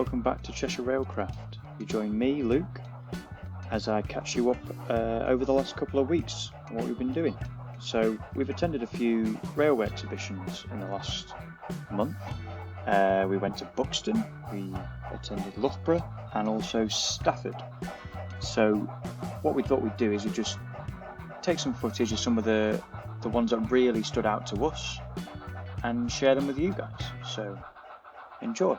welcome back to Cheshire Railcraft. You join me, Luke, as I catch you up over the last couple of weeks on what we've been doing. So we've attended a few railway exhibitions in the last month. We went to Buxton, we attended Loughborough and also Stafford. So what we thought we'd do is we'd just take some footage of some of the ones that really stood out to us and share them with you guys. So enjoy.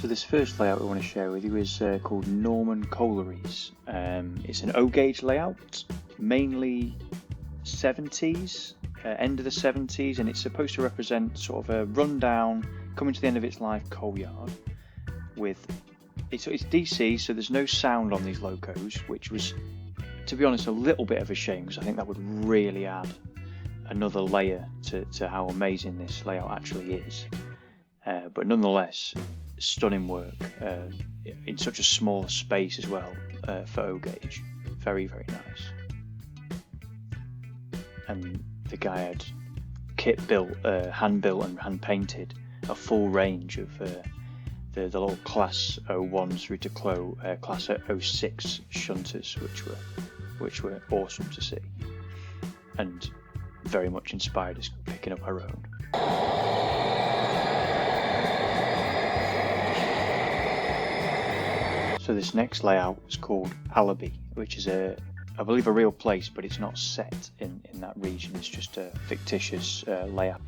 So this first layout we want to share with you is called Norman Collieries. It's an O-gauge layout, mainly 70s, end of the 70s, and it's supposed to represent sort of a rundown, coming to the end of its life coal yard. It's DC, so there's no sound on these locos, which was, to be honest, a little bit of a shame, because I think that would really add another layer to how amazing this layout actually is. But nonetheless, stunning work in such a small space as well for O-gauge. Very, very nice. And the guy had hand built and hand painted a full range of the little Class 01s through to Class 06 shunters, which were awesome to see, and very much inspired us picking up our own. So this next layout is called Aliy, which is I believe a real place, but it's not set in that region. It's just a fictitious layout.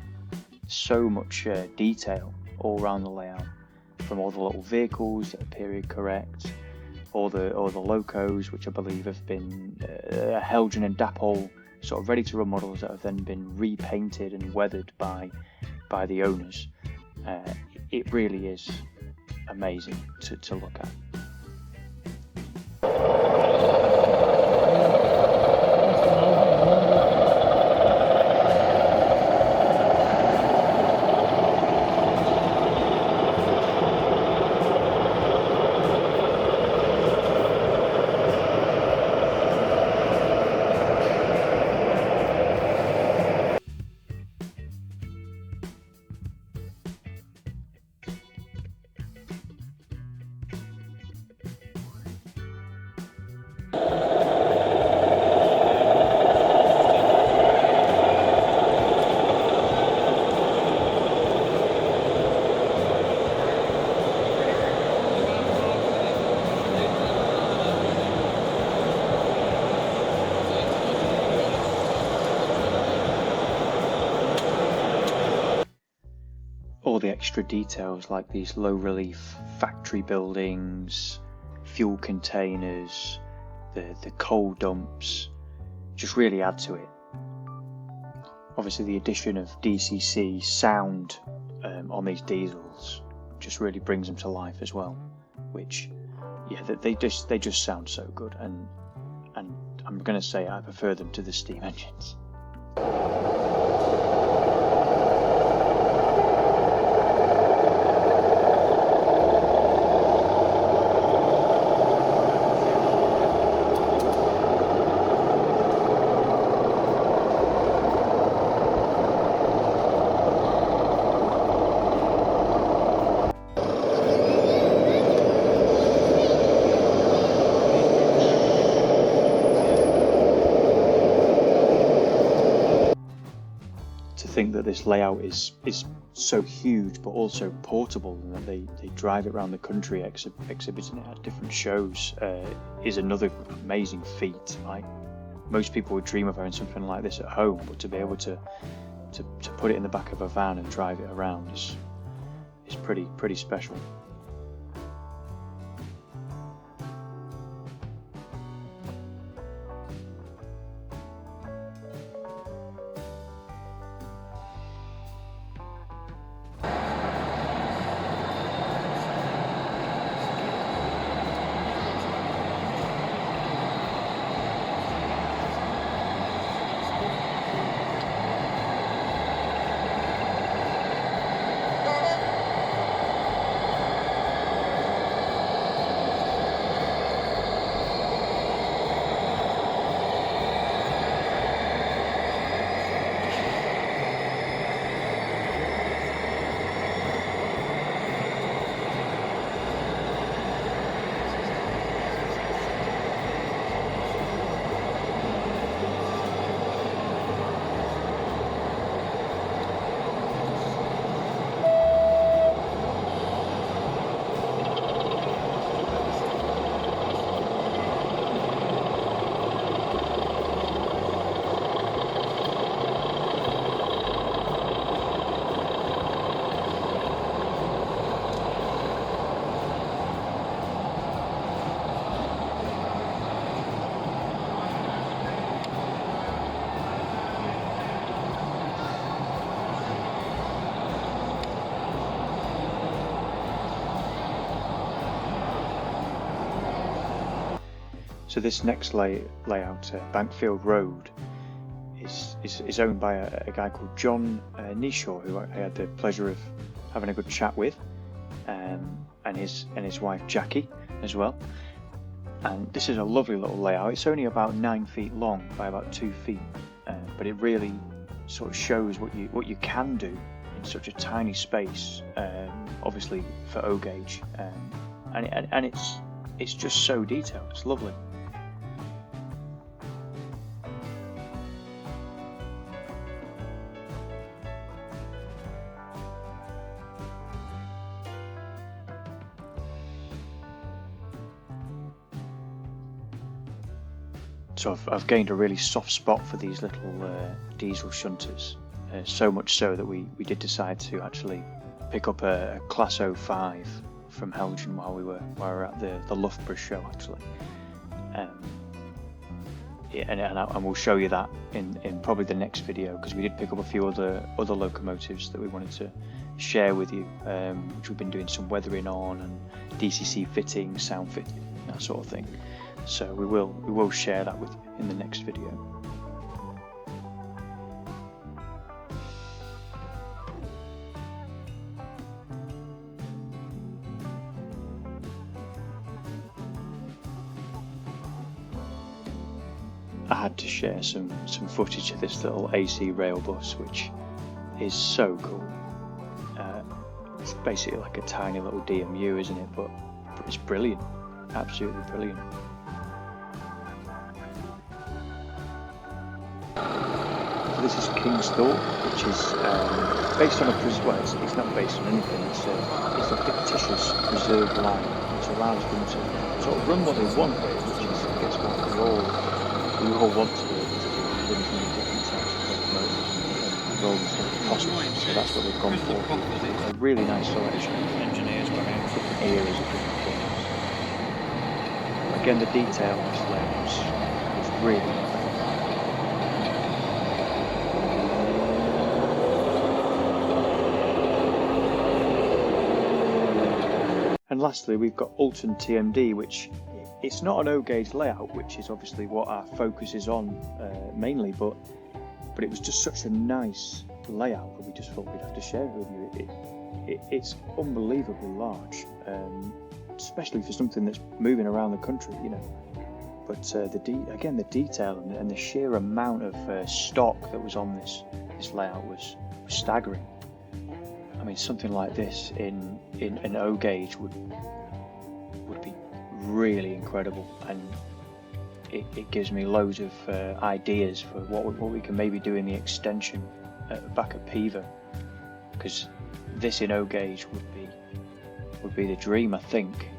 So much detail all around the layout, from all the little vehicles that are period correct, all the locos, which I believe have been Helgen and Dapol sort of ready to run models that have then been repainted and weathered by the owners. It really is amazing to look at. All the extra details like these low relief factory buildings, fuel containers, the coal dumps just really add to it. Obviously the addition of DCC sound on these diesels just really brings them to life as well, which they just sound so good, and I'm going to say I prefer them to the steam engines. Think that this layout is so huge but also portable, and that they drive it around the country exhibiting it at different shows is another amazing feat. Like, most people would dream of having something like this at home, but to be able to put it in the back of a van and drive it around is pretty special. So this next layout, Bankfield Road, is owned by a guy called John Nishaw, who I had the pleasure of having a good chat with, and his wife Jackie as well. And this is a lovely little layout. It's only about 9 feet long by about 2 feet, but it really sort of shows what you can do in such a tiny space. Obviously for O gauge, and it's just so detailed. It's lovely. So I've gained a really soft spot for these little diesel shunters, so much so that we did decide to actually pick up a Class 05 from Helgen while we were at the Loughborough show actually. And we'll show you that in probably the next video, because we did pick up a few other locomotives that we wanted to share with you, which we've been doing some weathering on and DCC fitting, sound fitting, that sort of thing. So we will share that with you in the next video. I had to share some footage of this little AC rail bus, which is so cool. It's basically like a tiny little DMU, isn't it? But it's brilliant, absolutely brilliant. This is Kingsthorpe, which is based on it's not based on anything. It's a fictitious reserve line, which allows them to sort of run what they want here, which is, I guess, what we all want to be able to do, run as many different types of locomotives and rolling stuff as possible. So that's what they've gone for. A really nice selection of engineers going out different areas of different things. Again, the detail on this layout is really incredible. And lastly, we've got Alon TMD, which it's not an O gauge layout, which is obviously what our focus is on mainly, but it was just such a nice layout that we just thought we'd have to share it with you. It's unbelievably large, especially for something that's moving around the country, you know. But the detail and the sheer amount of stock that was on this layout was staggering. I mean, something like this in an O gauge would be really incredible, and it gives me loads of ideas for what we can maybe do in the extension back at Pever, because this in O gauge would be the dream, I think.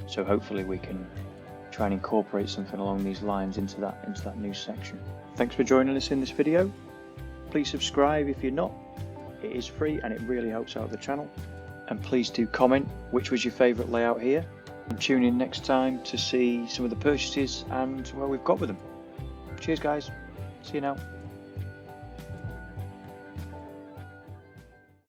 So hopefully we can try and incorporate something along these lines into that new section. Thanks for joining us in this video. Please subscribe if you're not. It is free and it really helps out the channel. And please do comment which was your favourite layout here, and tune in next time to see some of the purchases and what we've got with them. Cheers guys, see you now.